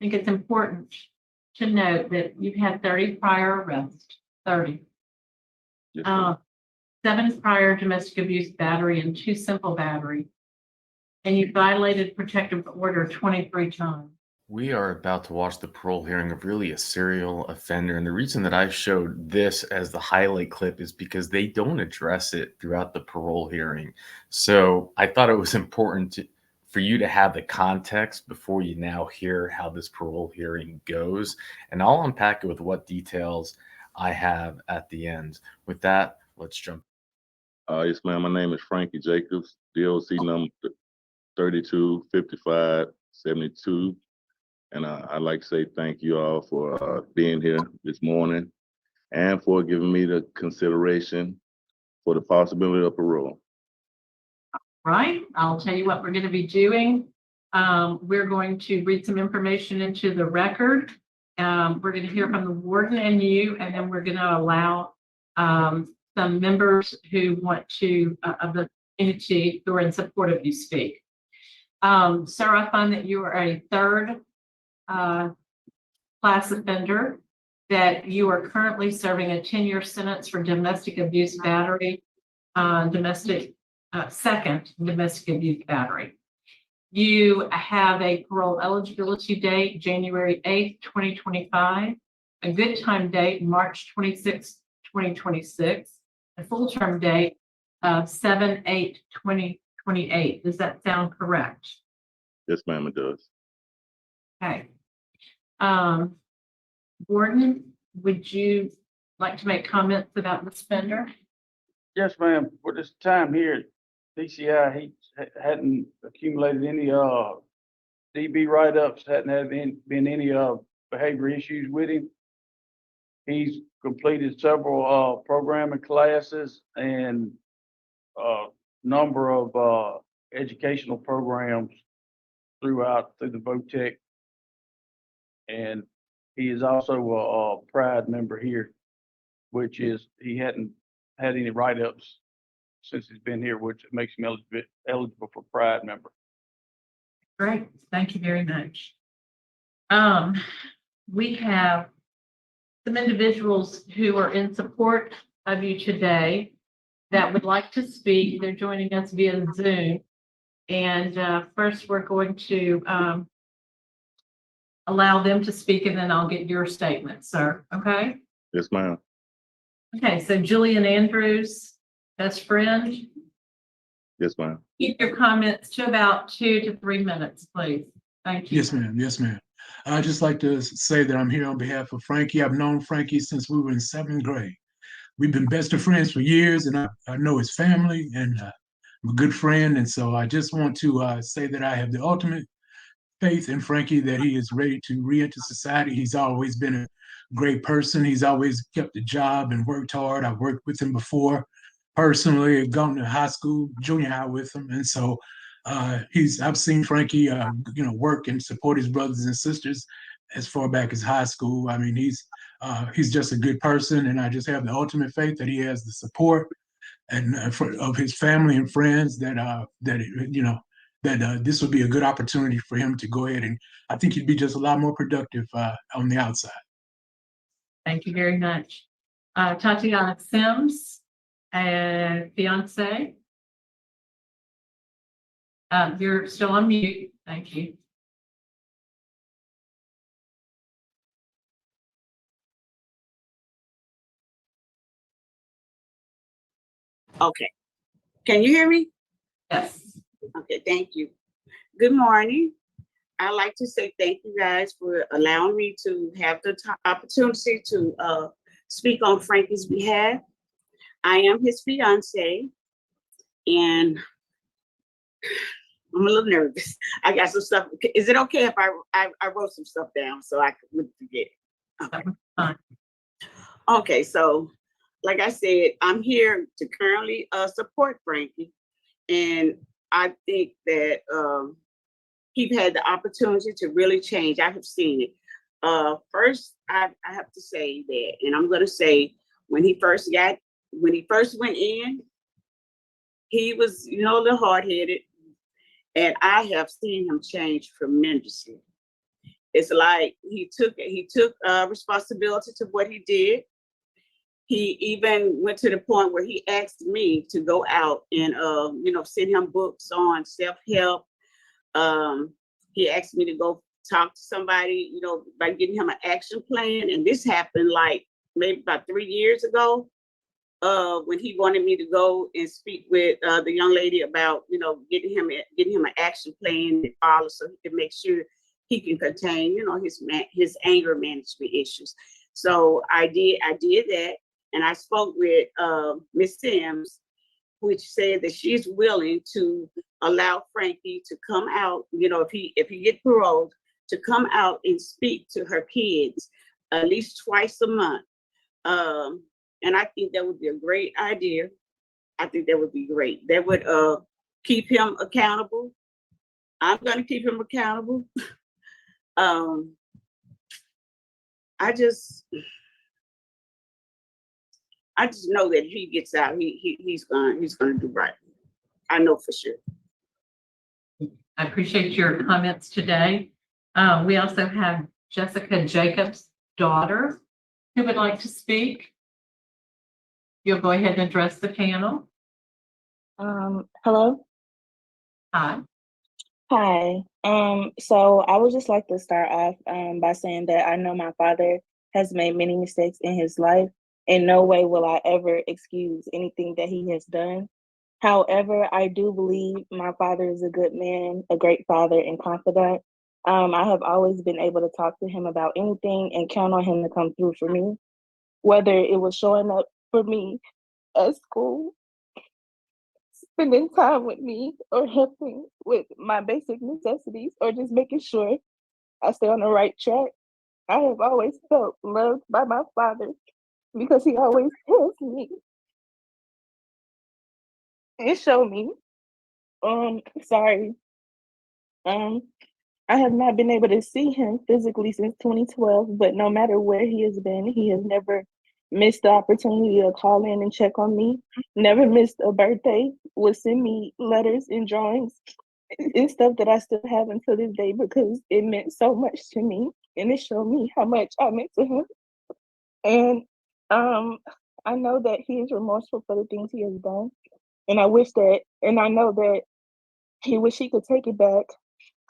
think it's important to note that you've had 30 prior arrests, 30. Yes, ma'am. 7 prior domestic abuse battery and 2 simple battery. And you violated protective order 23 times. We are about to watch the parole hearing of really a serial offender. And the reason that I showed this as the highlight clip is because they don't address it throughout the parole hearing. So I thought it was important for you to have the context before you now hear how this parole hearing goes. And I'll unpack it with what details I have at the end. With that, let's jump. Yes, ma'am. My name is Frankie Jacobs, DOC number 325572. And I'd like to say thank you all for being here this morning and for giving me the consideration for the possibility of parole. Right. I'll tell you what we're going to be doing. We're going to read some information into the record. We're going to hear from the warden and you, and then we're going to allow some members who want to, of the entity who are in support of you speak. Sir, I find that you are a 3rd class offender, that you are currently serving a 10-year sentence for domestic abuse battery, second domestic abuse battery. You have a parole eligibility date, January 8th, 2025, a good time date, March 26th, 2026, a full term date of 7/8/2028. Does that sound correct? Yes, ma'am, it does. Okay. Warden, would you like to make comments about the offender? Yes, ma'am. For this time here at DCI, he hadn't accumulated any DB write-ups, been any behavior issues with him. He's completed several programming classes and a number of educational programs through the VOTEC. And he is also a Pride member here, which is he hadn't had any write-ups since he's been here, which makes him eligible for Pride member. Great, thank you very much. We have some individuals who are in support of you today that would like to speak. They're joining us via Zoom. And first we're going to allow them to speak, and then I'll get your statement, sir. Okay? Yes, ma'am. Okay, so Julian Andrews, best friend. Yes, ma'am. Keep your comments to about 2 to 3 minutes, please. Thank you. Yes, ma'am. Yes, ma'am. I'd just like to say that I'm here on behalf of Frankie. I've known Frankie since we were in 7th grade. We've been best of friends for years, and I know his family, and I'm a good friend. And so I just want to say that I have the ultimate faith in Frankie, that he is ready to re-enter society. He's always been a great person. He's always kept a job and worked hard. I've worked with him before personally, gone to high school, junior high with him. And so I've seen Frankie, work and support his brothers and sisters as far back as high school. I mean, he's just a good person, and I just have the ultimate faith that he has the support and of his family and friends that this would be a good opportunity for him to go ahead, and I think he'd be just a lot more productive on the outside. Thank you very much. Tatiana Sims, fiance. You're still on mute. Thank you. Okay. Can you hear me? Yes. Okay, thank you. Good morning. I'd like to say thank you guys for allowing me to have the opportunity to speak on Frankie's behalf. I am his fiance, and I'm a little nervous. I got some stuff. Is it okay if I wrote some stuff down so I wouldn't forget it? Okay. Fine. Okay, so like I said, I'm here to currently support Frankie, and I think that he's had the opportunity to really change. I have seen it. First, I have to say that, and I'm going to say when he first went in, he was, a little hard-headed, and I have seen him change tremendously. it's like he took responsibility to what he did. He even went to the point where he asked me to go out and send him books on self-help. He asked me to go talk to somebody, by getting him an action plan. And this happened like maybe about 3 years ago, when he wanted me to go and speak with the young lady about, getting him an action plan to follow so he can make sure he can contain, his anger management issues. So I did that, and I spoke with Miss Sims, which said that she's willing to allow Frankie to come out, if he get paroled, to come out and speak to her kids at least twice a month. And I think that would be a great idea. I think that would be great. That would keep him accountable. I'm gonna keep him accountable. I just know that if he gets out, he's gonna do right. I know for sure. I appreciate your comments today. We also have Jessica Jacobs' daughter who would like to speak. You'll go ahead and address the panel. Hello. Hi. Hi. So I would just like to start off by saying that I know my father has made many mistakes in his life. In no way will I ever excuse anything that he has done. However, I do believe my father is a good man, a great father and confidant. I have always been able to talk to him about anything and count on him to come through for me, whether it was showing up for me at school, spending time with me, or helping with my basic necessities, or just making sure I stay on the right track. I have always felt loved by my father because he always tells me and show me. Sorry. I have not been able to see him physically since 2012, but no matter where he has been, he has never missed the opportunity to call in and check on me, never missed a birthday, would send me letters and drawings and stuff that I still have until this day because it meant so much to me and it showed me how much I meant to him. And I know that he is remorseful for the things he has done. And I know that he wish he could take it back.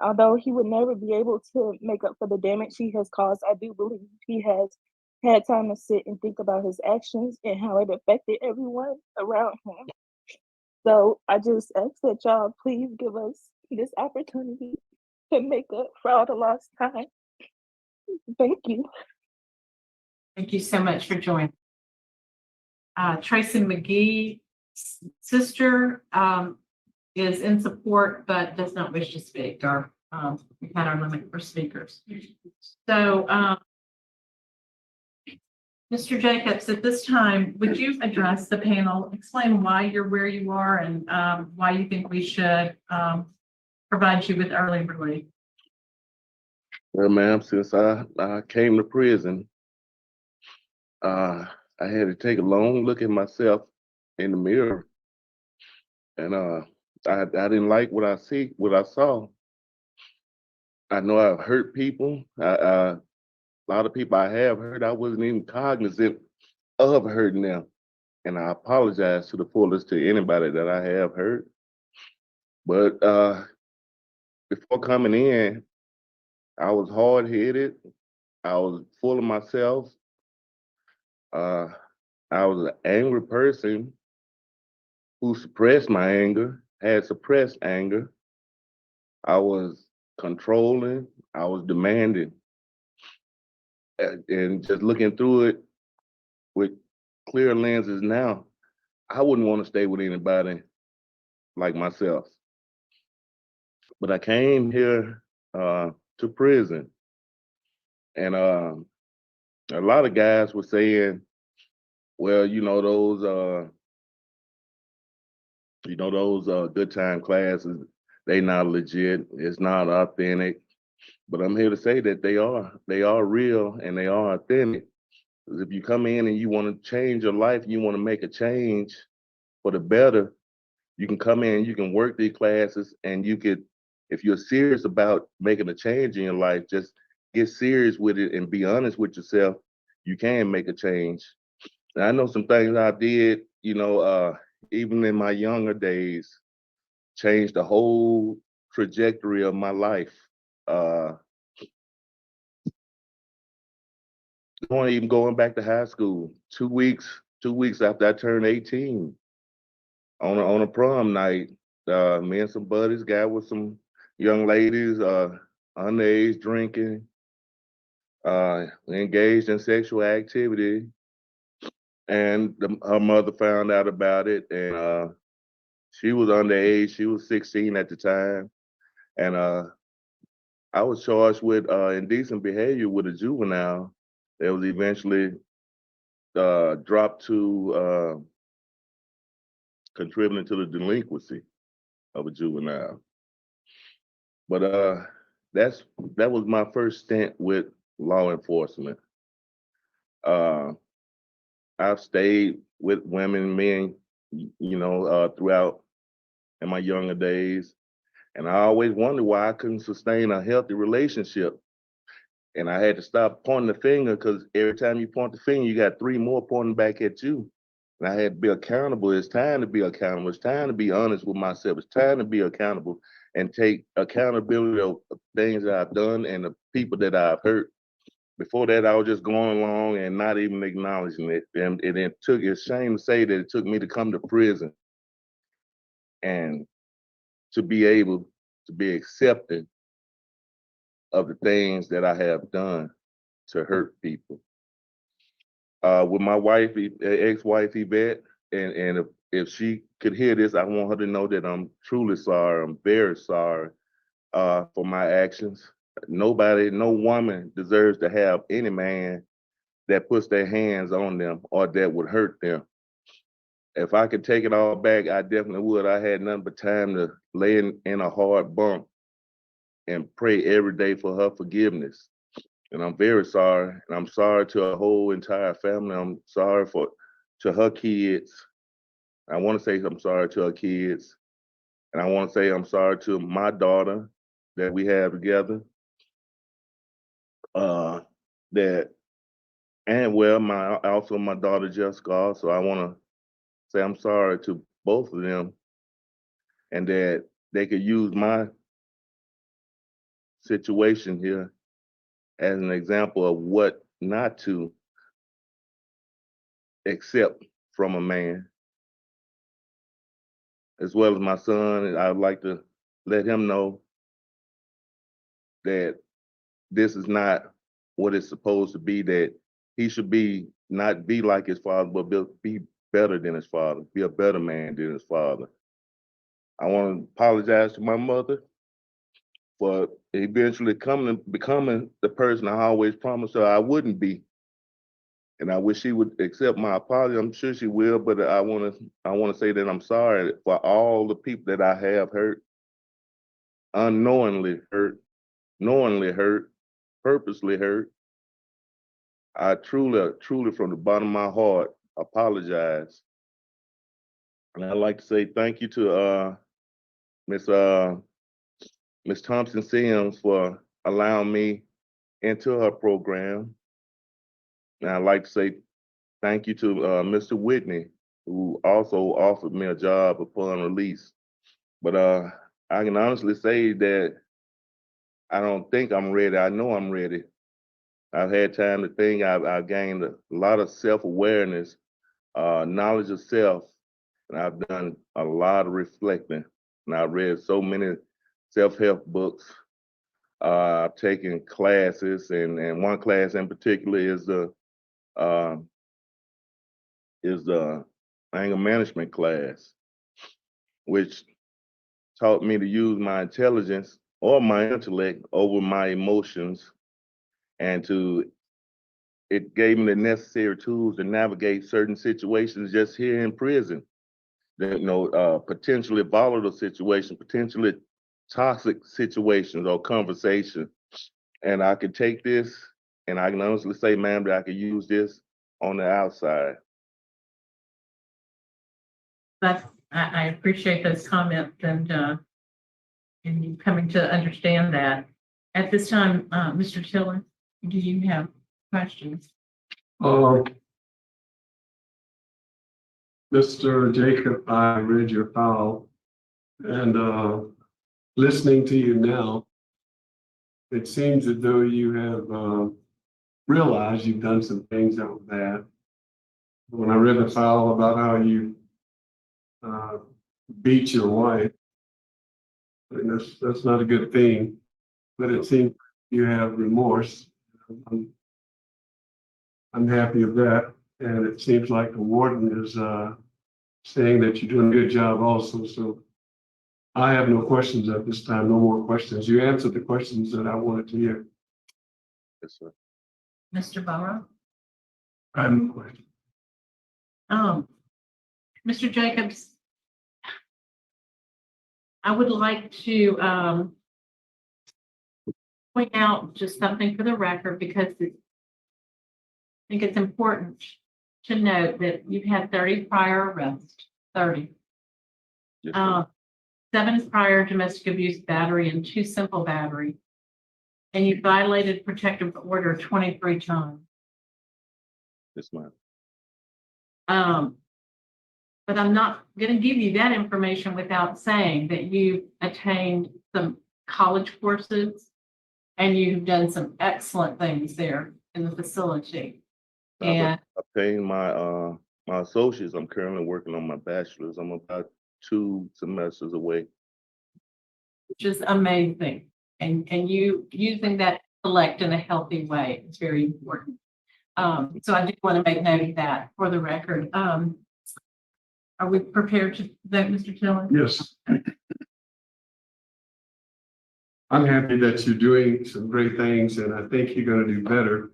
Although he would never be able to make up for the damage he has caused, I do believe he has had time to sit and think about his actions and how it affected everyone around him. So I just ask that y'all please give us this opportunity to make up for all the lost time. Thank you. Thank you so much for joining. Tracy McGee's sister is in support but does not wish to speak. We've had our limit for speakers. So, Mr. Jacobs, at this time, would you address the panel, explain why you're where you are and why you think we should provide you with early relief? Well, ma'am, since I came to prison, I had to take a long look at myself in the mirror, and I didn't like what I saw. I know I've hurt people. A lot of people I have hurt, I wasn't even cognizant of hurting them, and I apologize to the fullest to anybody that I have hurt. But before coming in, I was hard-headed. I was full of myself. I was an angry person who suppressed my anger, had suppressed anger. I was controlling. I was demanding. And just looking through it with clear lenses now, I wouldn't want to stay with anybody like myself. But I came here to prison, and a lot of guys were saying, well, those good time classes, they not legit, it's not authentic. But I'm here to say that they are real and they are authentic. Because if you come in and you want to change your life, you want to make a change for the better, you can come in, you can work these classes, and you could, if you're serious about making a change in your life, just get serious with it and be honest with yourself, you can make a change. And I know some things I did, even in my younger days, changed the whole trajectory of my life. Uh, going back to high school, 2 weeks after I turned 18, on a prom night, me and some buddies got with some young ladies, underage drinking, engaged in sexual activity, and her mother found out about it, and she was underage. She was 16 at the time, and I was charged with indecent behavior with a juvenile. That was eventually dropped to contributing to the delinquency of a juvenile. But that was my first stint with law enforcement. I've stayed with women, men, throughout in my younger days, and I always wondered why I couldn't sustain a healthy relationship. And I had to stop pointing the finger, because every time you point the finger, you got three more pointing back at you. And I had to be accountable. It's time to be accountable. It's time to be honest with myself. It's time to be accountable and take accountability of things that I've done and the people that I've hurt. Before that, I was just going along and not even acknowledging it. And it's shame to say that it took me to come to prison and to be able to be accepted of the things that I have done to hurt people. With my wife, ex-wife Yvette, and if she could hear this, I want her to know that I'm truly sorry. I'm very sorry for my actions. Nobody, no woman deserves to have any man that puts their hands on them or that would hurt them. If I could take it all back, I definitely would. I had nothing but time to lay in a hard bunk and pray every day for her forgiveness. And I'm very sorry. And I'm sorry to her whole entire family. I'm sorry to her kids. I want to say I'm sorry to her kids. And I want to say I'm sorry to my daughter that we have together. Also my daughter Jessica. So I want to say I'm sorry to both of them, and that they could use my situation here as an example of what not to accept from a man. As well as my son, and I'd like to let him know that this is not what it's supposed to be, that he should not be like his father, but be better than his father, be a better man than his father. I want to apologize to my mother for eventually becoming the person I always promised her I wouldn't be. And I wish she would accept my apology. I'm sure she will, but I want to say that I'm sorry for all the people that I have hurt, unknowingly hurt, knowingly hurt, purposely hurt. I truly from the bottom of my heart apologize. And I'd like to say thank you to Miss Thompson Sims for allowing me into her program. And I'd like to say thank you to Mr. Whitney, who also offered me a job upon release. But I can honestly say that I don't think I'm ready. I know I'm ready. I've had time to think. I've gained a lot of self-awareness, knowledge of self, and I've done a lot of reflecting. And I've read so many self-help books. I've taken classes, and one class in particular is the anger management class, which taught me to use my intelligence or my intellect over my emotions, and it gave me the necessary tools to navigate certain situations just here in prison. Potentially volatile situations, potentially toxic situations or conversations. And I could take this, and I can honestly say, ma'am, that I could use this on the outside. I appreciate those comments and you coming to understand that. At this time, Mr. Tiller, do you have questions? Mr. Jacob, I read your file and listening to you now, it seems as though you have realized you've done some things that were bad. When I read the file about how you beat your wife, and that's not a good thing, but it seems you have remorse. I'm happy of that, and it seems like the warden is saying that you're doing a good job also. So I have no questions at this time, no more questions. You answered the questions that I wanted to hear. Yes, sir. Mr. Barrow? I have no questions. Mr. Jacobs, I would like to point out just something for the record because I think it's important to note that you've had 30 prior arrests, 30. Yes, sir. 7 prior domestic abuse battery and 2 simple battery. And you violated protective order 23 times. Yes, ma'am. But I'm not going to give you that information without saying that you attained some college courses and you've done some excellent things there in the facility. And I've obtained my my associates. I'm currently working on my bachelor's. I'm about 2 semesters away. which is amazing. And you using that intellect in a healthy way is very important. So I do want to make note of that for the record. Are we prepared to vote, Mr. Tiller? Yes. I'm happy that you're doing some great things, and I think you're going to do better.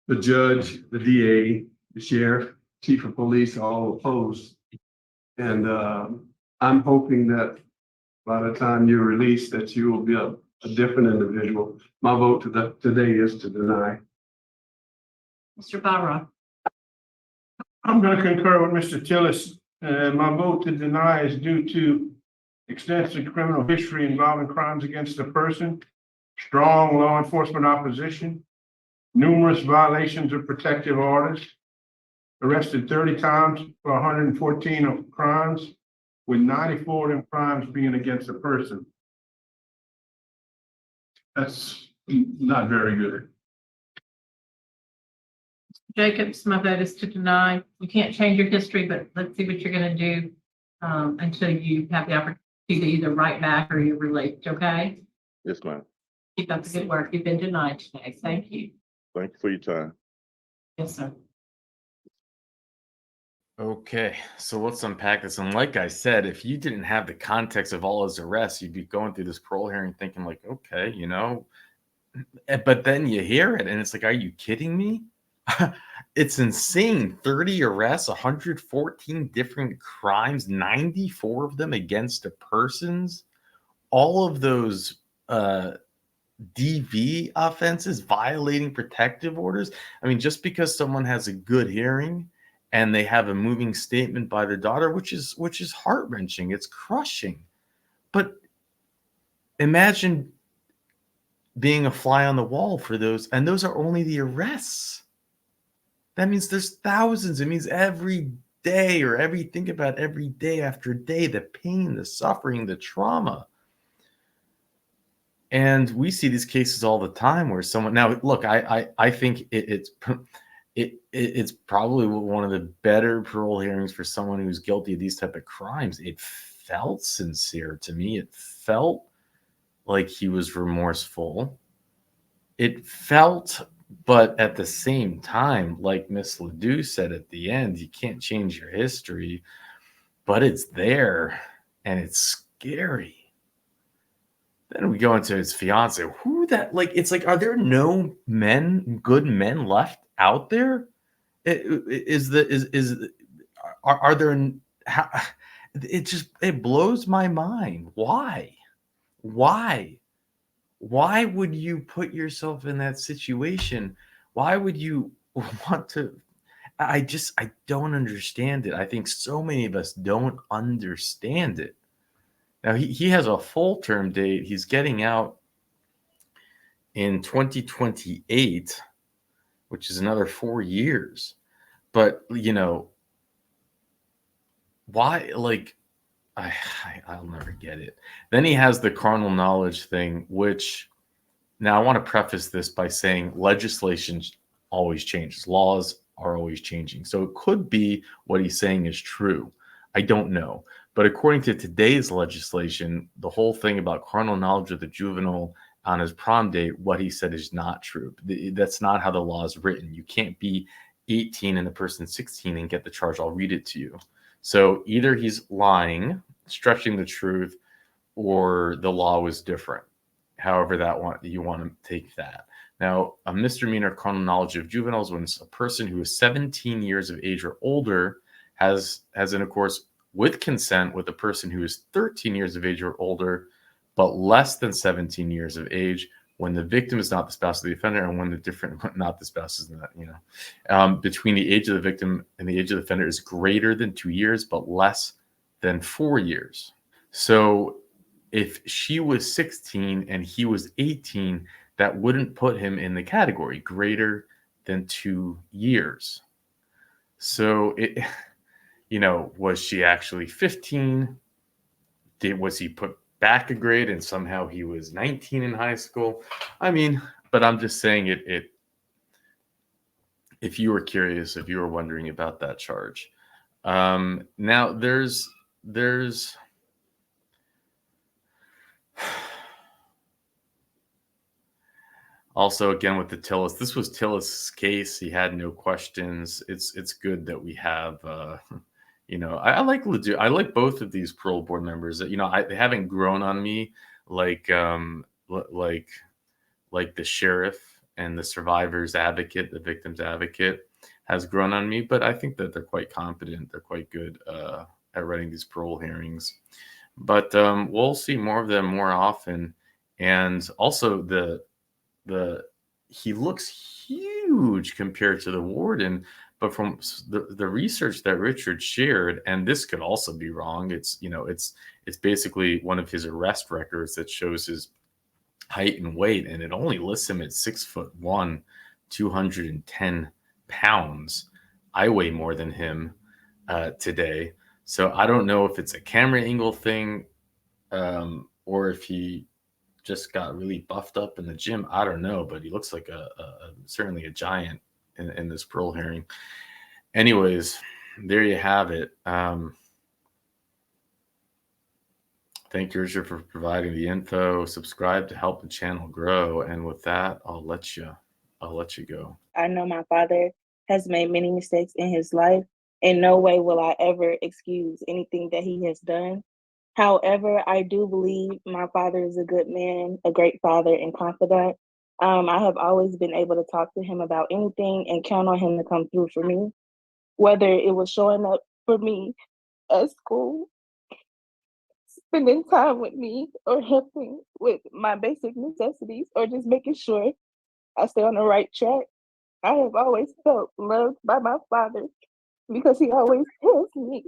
The judge, the DA, the sheriff, chief of police are all opposed. And I'm hoping that by the time you're released, that you will be a different individual. My vote today is to deny. Mr. Barra, I'm going to concur with Mr. Tillis. My vote to deny is due to extensive criminal history involving crimes against the person, strong law enforcement opposition, numerous violations of protective orders, arrested 30 times for 114 of crimes, with 94 of them crimes being against a person. That's not very good. Jacobs, my vote is to deny. You can't change your history, but let's see what you're going to do until you have the opportunity to either write back or you're released, okay? Yes, ma'am. Keep up the good work. You've been denied today. Thank you. Thank you for your time. Yes, sir. Okay, so let's unpack this. And like I said, if you didn't have the context of all his arrests, you'd be going through this parole hearing thinking like, okay, you know, but then you hear it and it's like, are you kidding me? It's insane. 30 arrests, 114 different crimes, 94 of them against the persons. All of those DV offenses, violating protective orders. I mean, just because someone has a good hearing and they have a moving statement by the daughter, which is heart-wrenching, it's crushing. But imagine being a fly on the wall for those, and those are only the arrests. That means there's thousands. It means every day think about every day after day, the pain, the suffering, the trauma. And we see these cases all the time where someone, now look, I think it's probably one of the better parole hearings for someone who's guilty of these type of crimes. It felt sincere to me. It felt like he was remorseful. It felt, but at the same time, like Miss Ledoux said at the end, you can't change your history, but it's there and it's scary. Then we go into his fiance. Who that, like, it's like, are there no men, good men left out there? Are there, it blows my mind. Why would you put yourself in that situation? Why would you want to? I don't understand it. I think so many of us don't understand it. Now he has a full term date. He's getting out in 2028, which is another 4 years. But why? Like, I'll never get it. Then he has the carnal knowledge thing, which now I want to preface this by saying legislation always changes. Laws are always changing. So it could be what he's saying is true. I don't know. But according to today's legislation, the whole thing about carnal knowledge of the juvenile on his prom date, what he said is not true. That's not how the law is written. You can't be 18 and the person's 16 and get the charge. I'll read it to you. So either he's lying, stretching the truth, or the law was different. However you want to take that. Now, a misdemeanor carnal knowledge of juveniles when a person who is 17 years of age or older has intercourse with consent with a person who is 13 years of age or older, but less than 17 years of age, when the victim is not the spouse of the offender and when not the spouse is not, between the age of the victim and the age of the offender is greater than 2 years, but less than 4 years. So if she was 16 and he was 18, that wouldn't put him in the category greater than 2 years. So was she actually 15? Was he put back a grade and somehow he was 19 in high school? I mean, but I'm just saying it if you were curious, if you were wondering about that charge. Now there's also, again, with the Tillis, this was Tillis' case. He had no questions. It's good that we have, I like both of these parole board members. They haven't grown on me like the sheriff and the survivor's advocate, the victim's advocate, has grown on me. But I think that they're quite competent. They're quite good at running these parole hearings. But we'll see more of them more often. And also he looks huge compared to the warden, but from the research that Richard shared, and this could also be wrong, it's basically one of his arrest records that shows his height and weight, and it only lists him at 6'1", 210 pounds. I weigh more than him today, so I don't know if it's a camera angle thing, or if he just got really buffed up in the gym. I don't know, but he looks like certainly a giant in this parole hearing. Anyways, there you have it. Thank you, Richard, for providing the info. Subscribe to help the channel grow. And with that, I'll let you go. I know my father has made many mistakes in his life. In no way will I ever excuse anything that he has done. However, I do believe my father is a good man, a great father and confidant. I have always been able to talk to him about anything and count on him to come through for me, whether it was showing up for me at school, spending time with me, or helping with my basic necessities, or just making sure I stay on the right track. I have always felt loved by my father because he always tells me